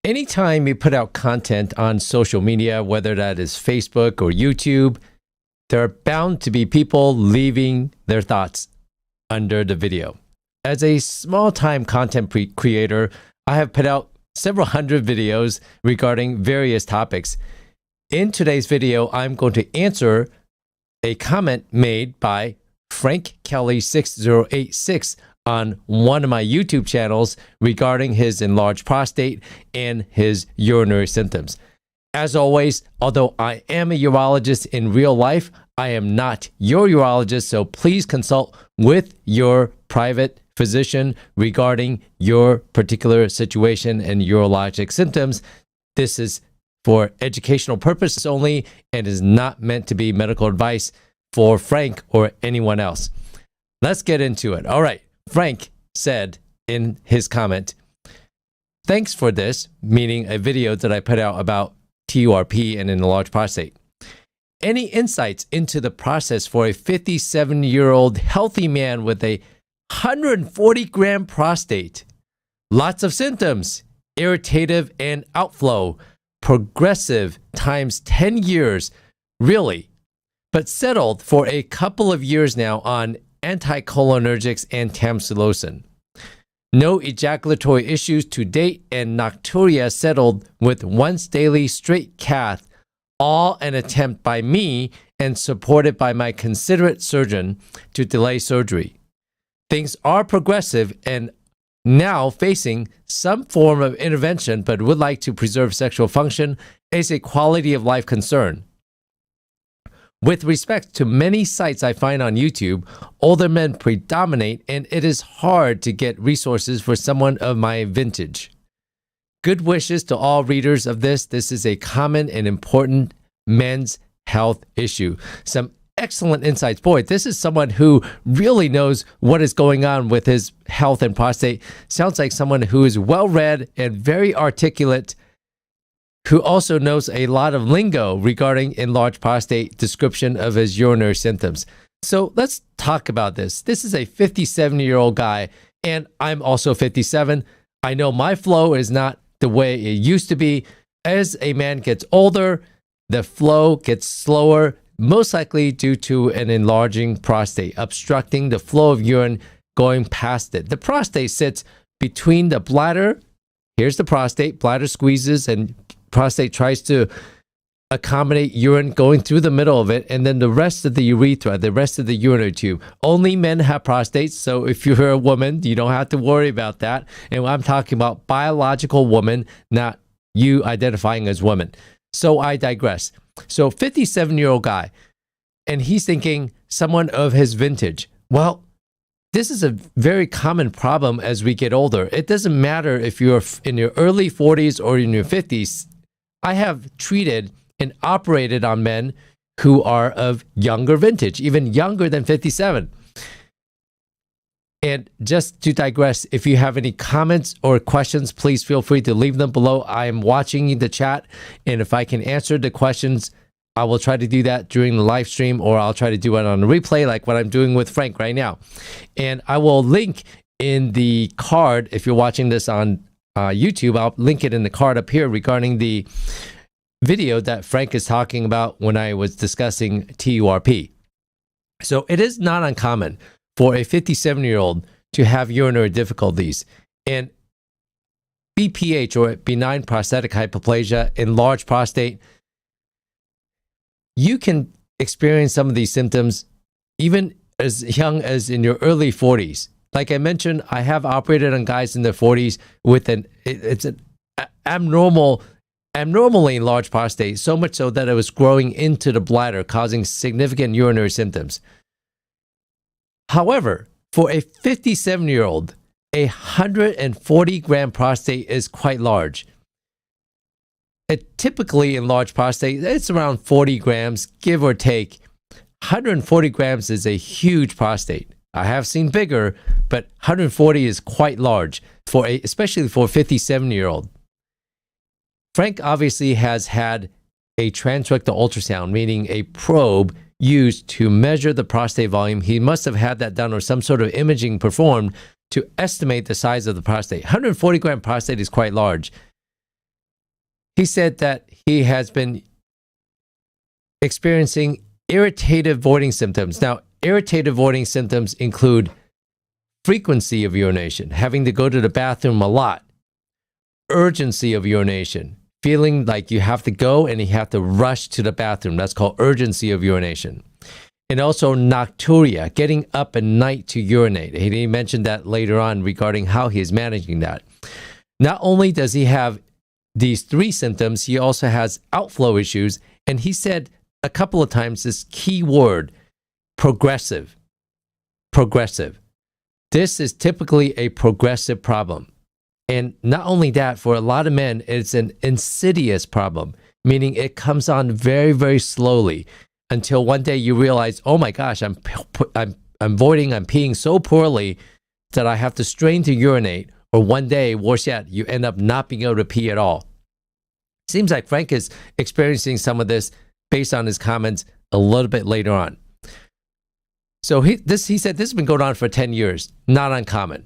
Anytime you put out content on social media, whether that is Facebook or YouTube, there are bound to be people leaving their thoughts under the video. As a small-time content creator, I have put out several hundred videos regarding various topics. In today's video, I'm going to answer a comment made by Frank Kelly 6086 on one of my YouTube channels regarding his enlarged prostate and his urinary symptoms. As always, although I am a urologist in real life, I am not your urologist, so please consult with your private physician regarding your particular situation and urologic symptoms. This is for educational purposes only and is not meant to be medical advice for Frank or anyone else. Let's get into it. All right. Frank said in his comment, "Thanks for this," meaning a video that I put out about TURP and enlarged prostate. "Any insights into the process for a 57-year-old healthy man with a 140-gram prostate? Lots of symptoms, irritative and outflow, progressive times 10 years, really, but settled for a couple of years now on anticholinergics and tamsulosin. No ejaculatory issues to date and nocturia settled with once daily straight cath, all an attempt by me and supported by my considerate surgeon to delay surgery. Things are progressive and now facing some form of intervention, but would like to preserve sexual function as a quality of life concern. With respect to many sites I find on YouTube, older men predominate and it is hard to get resources for someone of my vintage. Good wishes to all readers of this. This is a common and important men's health issue." Some excellent insights. Boy, this is someone who really knows what is going on with his health and prostate. Sounds like someone who is well-read and very articulate, who also knows a lot of lingo regarding enlarged prostate, description of his urinary symptoms. So let's talk about this. This is a 57-year-old guy, and I'm also 57. I know my flow is not the way it used to be. As a man gets older, the flow gets slower, most likely due to an enlarging prostate, obstructing the flow of urine going past it. The prostate sits between the bladder. Here's the prostate. Bladder squeezes and prostate tries to accommodate urine going through the middle of it, and then the rest of the urethra, the rest of the urinary tube. Only men have prostates, so if you're a woman, you don't have to worry about that. And I'm talking about biological woman, not you identifying as woman. So I digress. So 57-year-old guy, and he's thinking someone of his vintage. Well, this is a very common problem as we get older. It doesn't matter if you're in your early 40s or in your 50s. I have treated and operated on men who are of younger vintage, even younger than 57. And just to digress, if you have any comments or questions, please feel free to leave them below. I am watching the chat, and if I can answer the questions, I will try to do that during the live stream, or I'll try to do it on a replay like what I'm doing with Frank right now. And I will link in the card, if you're watching this on YouTube, I'll link it in the card up here regarding the video that Frank is talking about when I was discussing TURP. So it is not uncommon for a 57-year-old to have urinary difficulties. And BPH, or benign prostatic hyperplasia, enlarged prostate, you can experience some of these symptoms even as young as in your early 40s. Like I mentioned, I have operated on guys in their 40s with an abnormally enlarged prostate, so much so that it was growing into the bladder, causing significant urinary symptoms. However, for a 57-year-old, a 140-gram prostate is quite large. A typically enlarged prostate, it's around 40 grams, give or take. 140 grams is a huge prostate. I have seen bigger, but 140 is quite large, especially for a 57-year-old. Frank obviously has had a transrectal ultrasound, meaning a probe used to measure the prostate volume. He must have had that done or some sort of imaging performed to estimate the size of the prostate. 140-gram prostate is quite large. He said that he has been experiencing irritative voiding symptoms. Now, irritative voiding symptoms include frequency of urination, having to go to the bathroom a lot, urgency of urination, feeling like you have to go and you have to rush to the bathroom. That's called urgency of urination. And also nocturia, getting up at night to urinate. He mentioned that later on regarding how he is managing that. Not only does he have these three symptoms, he also has outflow issues. And he said a couple of times this key word, progressive. Progressive. This is typically a progressive problem. And not only that, for a lot of men, it's an insidious problem, meaning it comes on very, very slowly until one day you realize, oh my gosh, I'm voiding, I'm peeing so poorly that I have to strain to urinate. Or one day, worse yet, you end up not being able to pee at all. Seems like Frank is experiencing some of this based on his comments a little bit later on. So he said this has been going on for 10 years, not uncommon.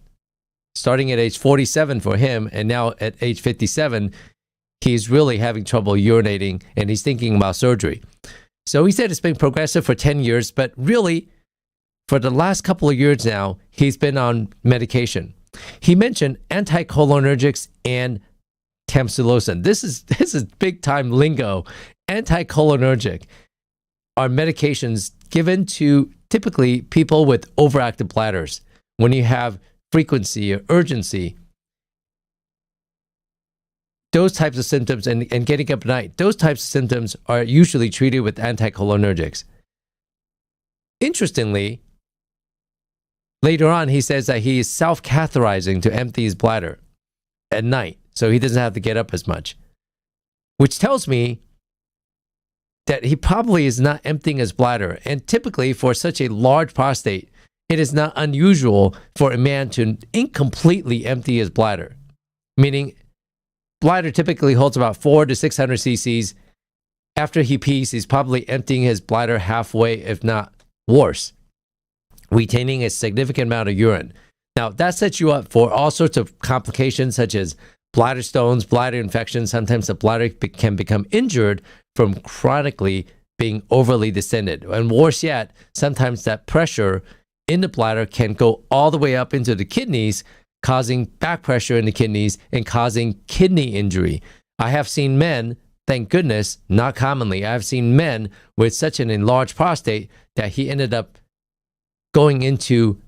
Starting at age 47 for him, and now at age 57, he's really having trouble urinating, and he's thinking about surgery. So he said it's been progressive for 10 years, but really, for the last couple of years now, he's been on medication. He mentioned anticholinergics and tamsulosin. This is big time lingo. Anticholinergic are medications given to typically people with overactive bladders. When you have frequency or urgency, those types of symptoms, and getting up at night, those types of symptoms are usually treated with anticholinergics. Interestingly, later on, he says that he is self-catherizing to empty his bladder at night, so he doesn't have to get up as much, which tells me that he probably is not emptying his bladder. And typically, for such a large prostate, it is not unusual for a man to incompletely empty his bladder, meaning bladder typically holds about 400 to 600 cc's. After he pees, he's probably emptying his bladder halfway, if not worse, retaining a significant amount of urine. Now, that sets you up for all sorts of complications such as bladder stones, bladder infections. Sometimes the bladder can become injured from chronically being overly distended. And worse yet, sometimes that pressure in the bladder can go all the way up into the kidneys, causing back pressure in the kidneys and causing kidney injury. I have seen men, thank goodness, not commonly, I've seen men with such an enlarged prostate that he ended up going into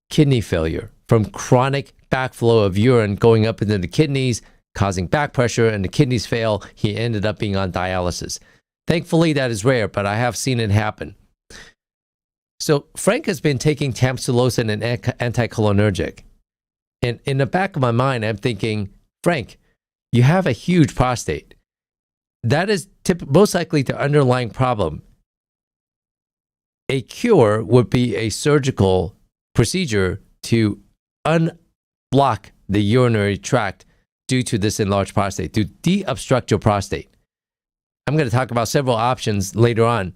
kidney failure from chronic backflow of urine going up into the kidneys, causing back pressure, and the kidneys fail. He ended up being on dialysis. Thankfully, that is rare, but I have seen it happen. So Frank has been taking tamsulosin and anticholinergic. And in the back of my mind, I'm thinking, Frank, you have a huge prostate. That is most likely the underlying problem. A cure would be a surgical procedure to unblock the urinary tract due to this enlarged prostate, to de-obstruct your prostate. I'm going to talk about several options later on,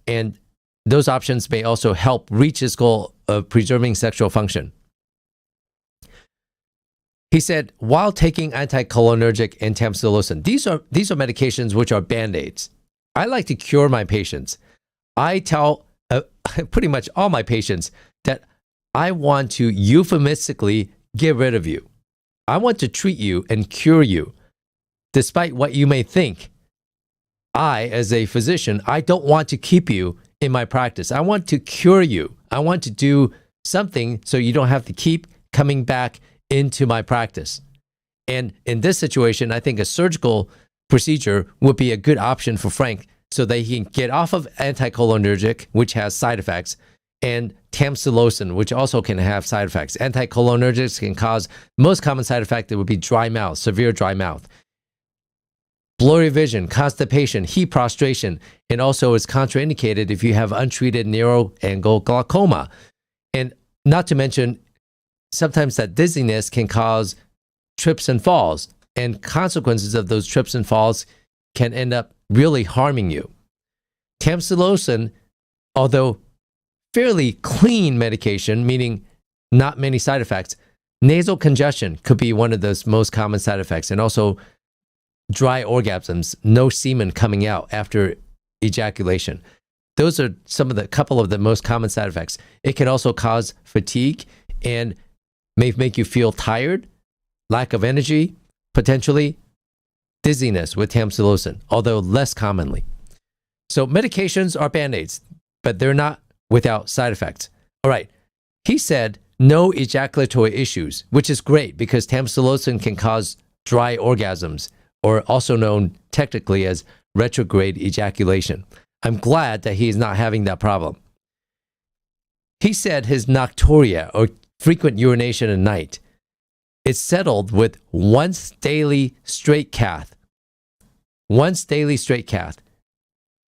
and those options may also help reach his goal of preserving sexual function. He said, while taking anticholinergic and tamsulosin, these are medications which are Band-Aids. I like to cure my patients. I tell pretty much all my patients that I want to euphemistically get rid of you. I want to treat you and cure you. Despite what you may think, I, as a physician, I don't want to keep you in my practice. I want to cure you. I want to do something so you don't have to keep coming back into my practice. And in this situation, I think a surgical procedure would be a good option for Frank so that he can get off of anticholinergic, which has side effects, and tamsulosin, which also can have side effects. Anticholinergics can cause, most common side effect, it would be dry mouth, severe dry mouth, blurry vision, constipation, heat prostration, and also is contraindicated if you have untreated narrow angle glaucoma. And not to mention, sometimes that dizziness can cause trips and falls, and consequences of those trips and falls can end up really harming you. Tamsulosin, although fairly clean medication, meaning not many side effects, nasal congestion could be one of those most common side effects, and also dry orgasms, no semen coming out after ejaculation. Those are couple of the most common side effects. It can also cause fatigue and may make you feel tired, lack of energy, potentially dizziness with tamsulosin, although less commonly. So medications are Band-Aids, but they're not without side effects. All right. He said no ejaculatory issues, which is great because tamsulosin can cause dry orgasms, or also known technically as retrograde ejaculation. I'm glad that he is not having that problem. He said his nocturia, or frequent urination at night, is settled with once daily straight cath. Once daily straight cath.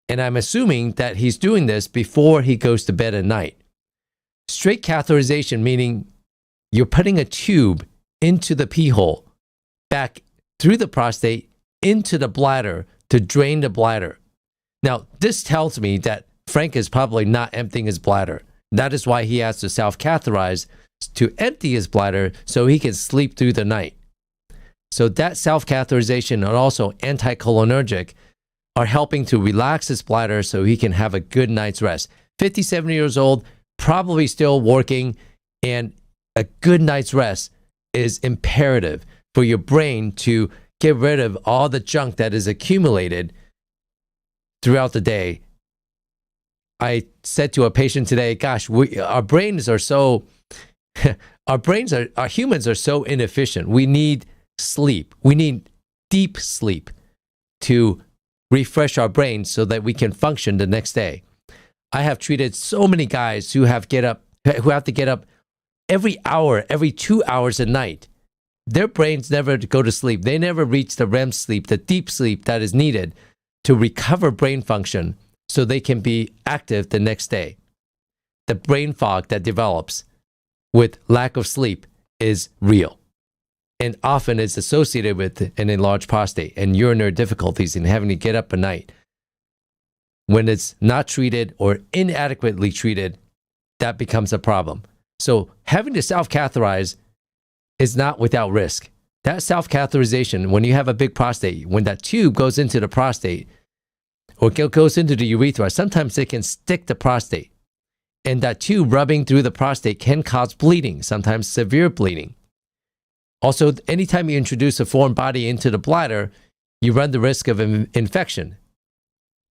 And I'm assuming that he's doing this before he goes to bed at night. Straight catheterization, meaning you're putting a tube into the pee hole, back through the prostate, into the bladder to drain the bladder. Now, this tells me that Frank is probably not emptying his bladder. That is why he has to self-catheterize to empty his bladder so he can sleep through the night. So that self-catheterization and also anticholinergic are helping to relax his bladder so he can have a good night's rest. 57 years old, probably still working, and a good night's rest is imperative for your brain to get rid of all the junk that is accumulated throughout the day. I said to a patient today, gosh, our brains are so, our humans are so inefficient. We need sleep. We need deep sleep to refresh our brains so that we can function the next day. I have treated so many guys who have to get up every hour, every 2 hours a night. Their brains never go to sleep. They never reach the REM sleep, the deep sleep that is needed to recover brain function so they can be active the next day. The brain fog that develops with lack of sleep is real and often is associated with an enlarged prostate and urinary difficulties in having to get up at night. When it's not treated or inadequately treated, that becomes a problem. So having to self-catheterize is not without risk. That self-catheterization, when you have a big prostate, when that tube goes into the prostate or goes into the urethra, sometimes it can stick the prostate. And that tube rubbing through the prostate can cause bleeding, sometimes severe bleeding. Also, anytime you introduce a foreign body into the bladder, you run the risk of infection,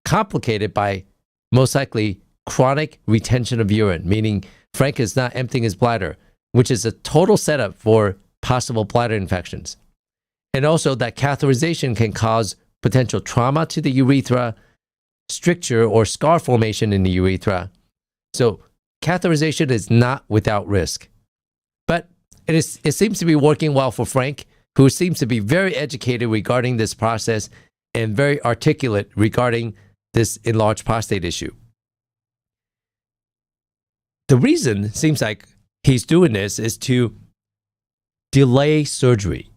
complicated by most likely chronic retention of urine, meaning Frank is not emptying his bladder, which is a total setup for possible bladder infections. And also that catheterization can cause potential trauma to the urethra, stricture or scar formation in the urethra. So catheterization is not without risk. But it seems to be working well for Frank, who seems to be very educated regarding this process and very articulate regarding this enlarged prostate issue. The reason seems like he's doing this is to delay surgery,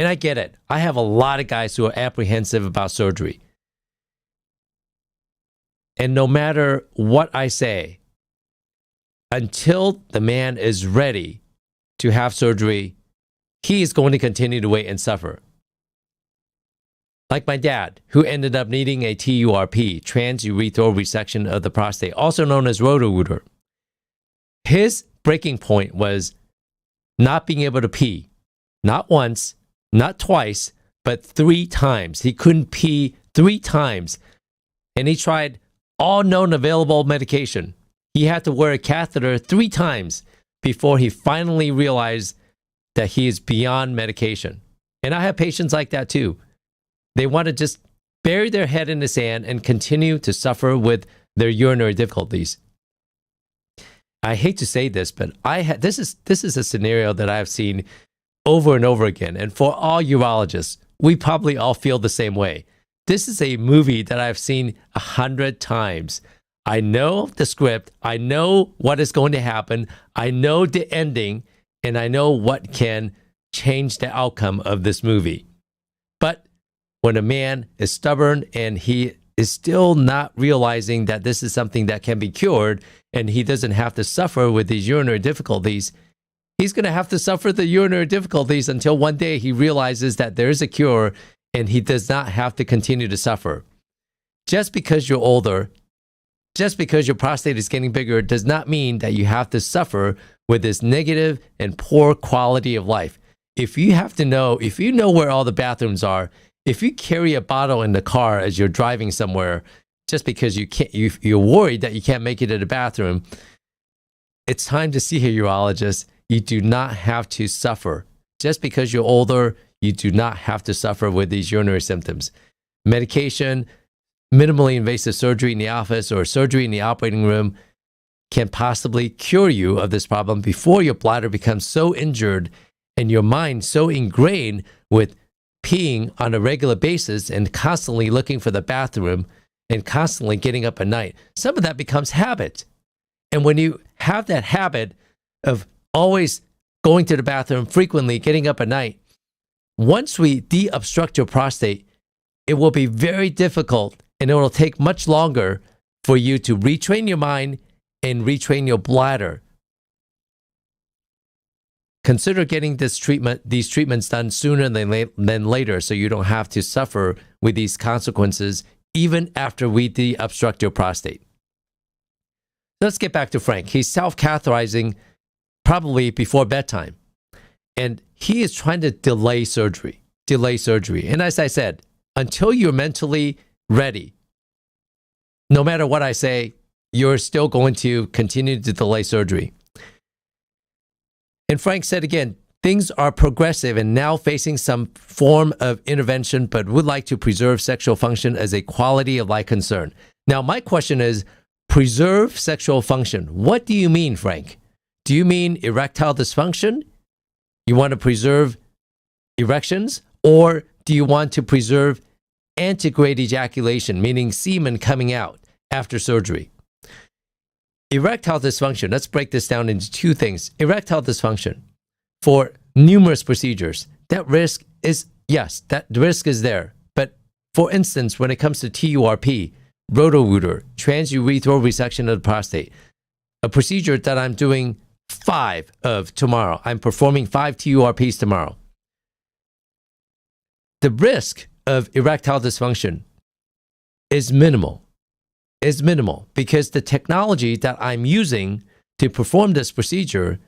And I get it. I have a lot of guys who are apprehensive about surgery. And no matter what I say, until the man is ready to have surgery, he is going to continue to wait and suffer. Like my dad, who ended up needing a TURP, transurethral resection of the prostate, also known as roto-rooter. His breaking point was not being able to pee. Not once, not twice, but 3 times. He couldn't pee 3 times. And he tried all known available medication. He had to wear a catheter 3 times before he finally realized that he is beyond medication. And I have patients like that too. They want to just bury their head in the sand and continue to suffer with their urinary difficulties. I hate to say this, but this is a scenario that I have seen over and over again. And for all urologists, we probably all feel the same way. This is a movie that I've seen 100 times. I know the script. I know what is going to happen. I know the ending, and I know what can change the outcome of this movie. But when a man is stubborn and he is still not realizing that this is something that can be cured and he doesn't have to suffer with these urinary difficulties, He's going to have to suffer the urinary difficulties until one day he realizes that there is a cure and he does not have to continue to suffer. Just because you're older, just because your prostate is getting bigger does not mean that you have to suffer with this negative and poor quality of life. If you know where all the bathrooms are, if you carry a bottle in the car as you're driving somewhere, just because you're worried that you can't make it to the bathroom, it's time to see a urologist. You do not have to suffer. Just because you're older, you do not have to suffer with these urinary symptoms. Medication, minimally invasive surgery in the office or surgery in the operating room can possibly cure you of this problem before your bladder becomes so injured and your mind so ingrained with peeing on a regular basis and constantly looking for the bathroom and constantly getting up at night. Some of that becomes habit. And when you have that habit of always going to the bathroom frequently, getting up at night, once we de-obstruct your prostate, it will be very difficult and it will take much longer for you to retrain your mind and retrain your bladder. Consider getting these treatments done sooner than later so you don't have to suffer with these consequences even after we de-obstruct your prostate. Let's get back to Frank. He's self-catheterizing probably before bedtime. And he is trying to delay surgery. And as I said, until you're mentally ready, no matter what I say, you're still going to continue to delay surgery. And Frank said again, things are progressive and now facing some form of intervention, but would like to preserve sexual function as a quality of life concern. Now, my question is, preserve sexual function. What do you mean, Frank? Do you mean erectile dysfunction? You want to preserve erections? Or do you want to preserve antegrade ejaculation, meaning semen coming out after surgery? Erectile dysfunction, let's break this down into two things. Erectile dysfunction, for numerous procedures, that risk is, yes, that risk is there. But for instance, when it comes to TURP, roto-rooter, transurethral resection of the prostate, a procedure that I'm doing 5 of tomorrow. I'm performing 5 TURPs tomorrow. The risk of erectile dysfunction is minimal. Because the technology that I'm using to perform this procedure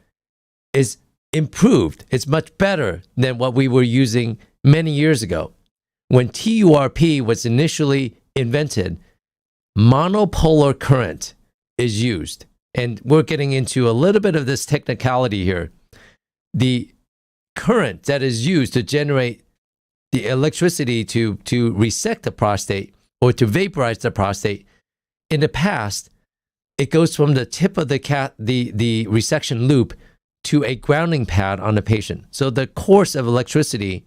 is improved. It's much better than what we were using many years ago. When TURP was initially invented, monopolar current is used. And we're getting into a little bit of this technicality here. The current that is used to generate the electricity to resect the prostate or to vaporize the prostate, in the past, it goes from the tip of the resection loop to a grounding pad on the patient. So the course of electricity,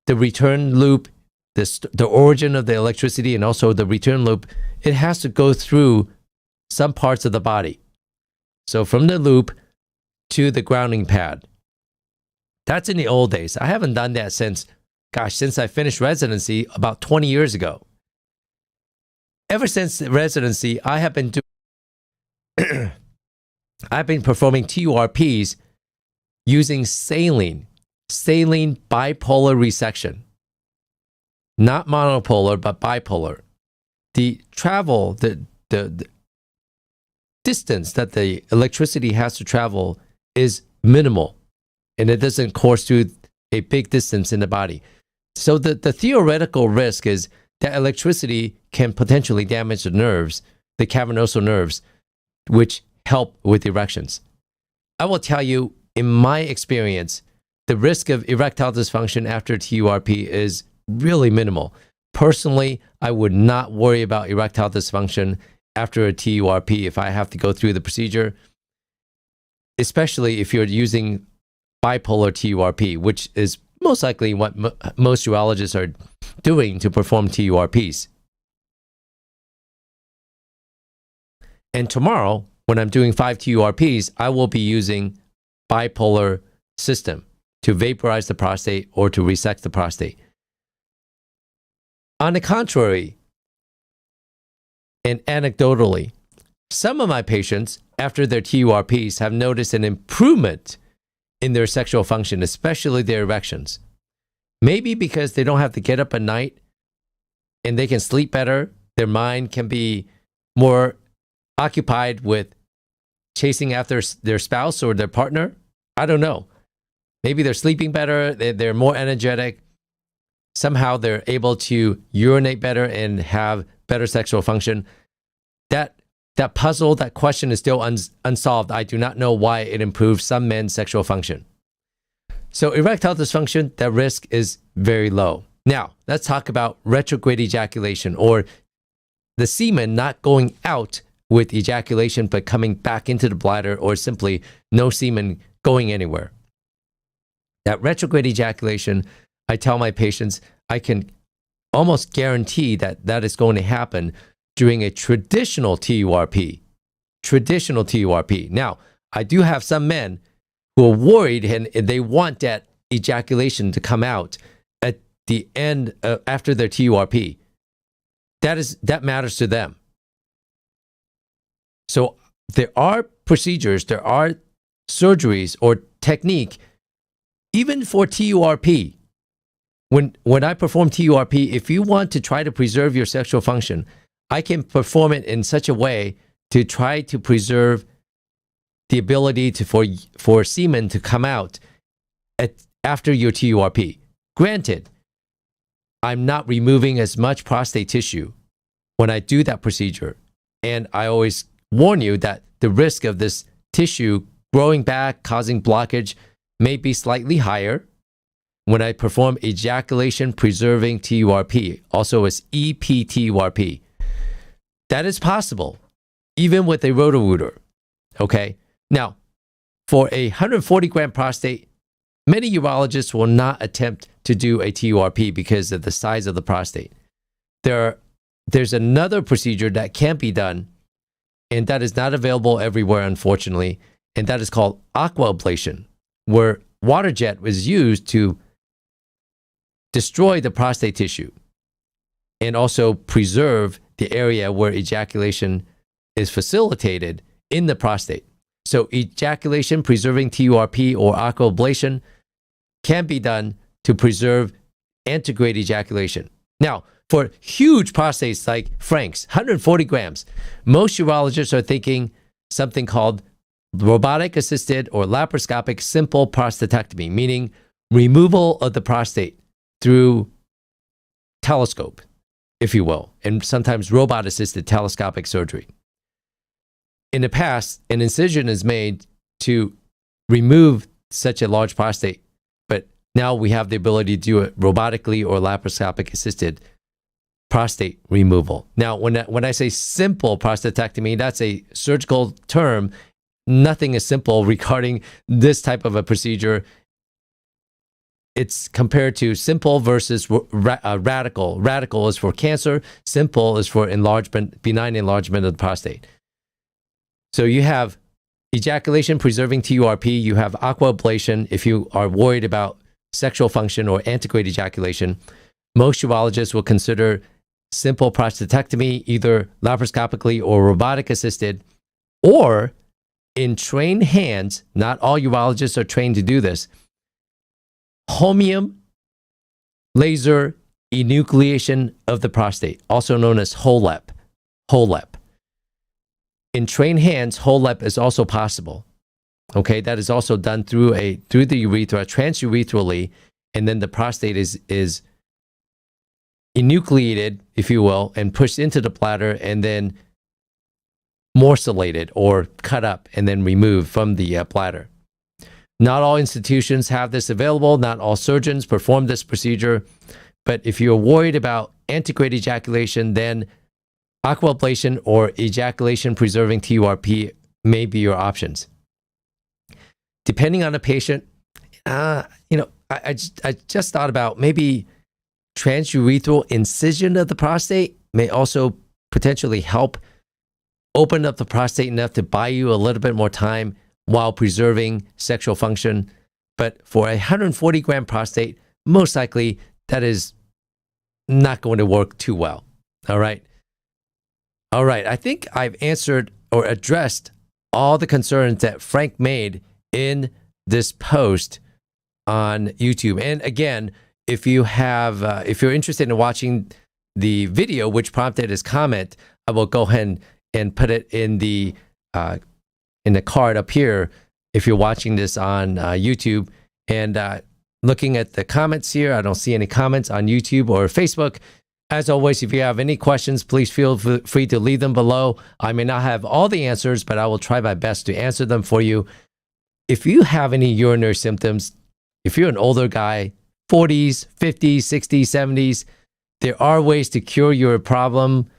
the return loop, the origin of the electricity and also the return loop, it has to go through some parts of the body. So from the loop to the grounding pad. That's in the old days. I haven't done that since I finished residency about 20 years ago. Ever since residency, I have been I've been performing TURPs using saline bipolar resection. Not monopolar, but bipolar. The travel, the distance that the electricity has to travel is minimal, and it doesn't course through a big distance in the body. So the theoretical risk is that electricity can potentially damage the nerves, the cavernosal nerves, which help with erections. I will tell you, in my experience, the risk of erectile dysfunction after TURP is really minimal. Personally, I would not worry about erectile dysfunction after a TURP if I have to go through the procedure, especially if you're using bipolar TURP, which is most likely what most urologists are doing to perform TURPs. And tomorrow, when I'm doing 5 TURPs, I will be using bipolar system to vaporize the prostate or to resect the prostate. On the contrary, and anecdotally, some of my patients, after their TURPs, have noticed an improvement in their sexual function, especially their erections. Maybe because they don't have to get up at night and they can sleep better. Their mind can be more occupied with chasing after their spouse or their partner. I don't know. Maybe they're sleeping better. They're more energetic. Somehow they're able to urinate better and have better sexual function. That puzzle, that question is still unsolved. I do not know why it improves some men's sexual function. So erectile dysfunction, that risk is very low. Now, let's talk about retrograde ejaculation, or the semen not going out with ejaculation but coming back into the bladder, or simply no semen going anywhere. That retrograde ejaculation, I tell my patients, I can almost guarantee that that is going to happen during a traditional TURP. Traditional TURP. Now, I do have some men who are worried and they want that ejaculation to come out at the end after their TURP. That matters to them. So there are procedures, there are surgeries or technique, even for TURP. When I perform TURP, if you want to try to preserve your sexual function, I can perform it in such a way to try to preserve the ability for semen to come out after your TURP. Granted, I'm not removing as much prostate tissue when I do that procedure. And I always warn you that the risk of this tissue growing back, causing blockage, may be slightly higher when I perform ejaculation preserving TURP, also as EPTURP. That is possible, even with a roto-rooter. Okay? Now, for a 140-gram prostate, many urologists will not attempt to do a TURP because of the size of the prostate. There's another procedure that can be done, and that is not available everywhere, unfortunately, and that is called Aqua Ablation, where water jet was used to destroy the prostate tissue and also preserve the area where ejaculation is facilitated in the prostate. So ejaculation preserving TURP or Aqua Ablation can be done to preserve antegrade ejaculation. Now, for huge prostates like Frank's, 140 grams, most urologists are thinking something called robotic-assisted or laparoscopic simple prostatectomy, meaning removal of the prostate through telescope, if you will, and sometimes robot-assisted telescopic surgery. In the past, an incision is made to remove such a large prostate, but now we have the ability to do it robotically or laparoscopic-assisted prostate removal. Now, when I say simple prostatectomy, that's a surgical term. Nothing is simple regarding this type of a procedure. It's compared to simple versus radical. Radical is for cancer. Simple is for enlargement, benign enlargement of the prostate. So you have ejaculation preserving TURP. You have aqua ablation if you are worried about sexual function or antegrade ejaculation. Most urologists will consider simple prostatectomy, either laparoscopically or robotic assisted, or in trained hands. Not all urologists are trained to do this. Holmium laser enucleation of the prostate, also known as HOLEP. HOLEP. In trained hands, HOLEP is also possible. Okay, that is also done through the urethra, transurethral, and then the prostate is enucleated, if you will, and pushed into the bladder and then morcellated or cut up and then removed from the bladder. Not all institutions have this available. Not all surgeons perform this procedure. But if you're worried about antegrade ejaculation, then aqua ablation or ejaculation preserving TURP may be your options. Depending on the patient, I just thought about maybe transurethral incision of the prostate may also potentially help open up the prostate enough to buy you a little bit more time while preserving sexual function. But for a 140-gram prostate, most likely that is not going to work too well. All right. I think I've answered or addressed all the concerns that Frank made in this post on YouTube. And again, if you have, if you're interested in watching the video which prompted his comment, I will go ahead and put it in the card up here. If you're watching this on YouTube and looking at the comments here, I don't see any comments on YouTube or Facebook. As always, if you have any questions, please feel free to leave them below. I may not have all the answers, but I will try my best to answer them for you. If you have any urinary symptoms, if you're an older guy, 40s, 50s, 60s, 70s, there are ways to cure your problem.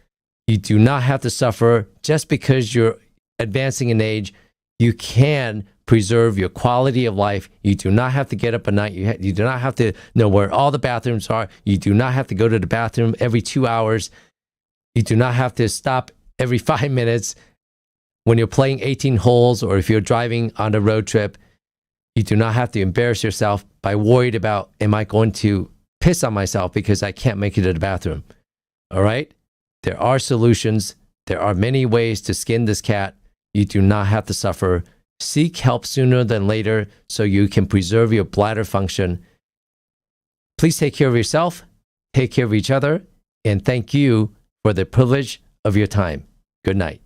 You do not have to suffer just because you're advancing in age. You can preserve your quality of life. You do not have to get up at night. You do not have to know where all the bathrooms are. You do not have to go to the bathroom every 2 hours. You do not have to stop every 5 minutes when you're playing 18 holes or if you're driving on a road trip. You do not have to embarrass yourself by worried about, am I going to piss on myself because I can't make it to the bathroom? All right? There are solutions. There are many ways to skin this cat. You do not have to suffer. Seek help sooner than later so you can preserve your bladder function. Please take care of yourself, take care of each other, and thank you for the privilege of your time. Good night.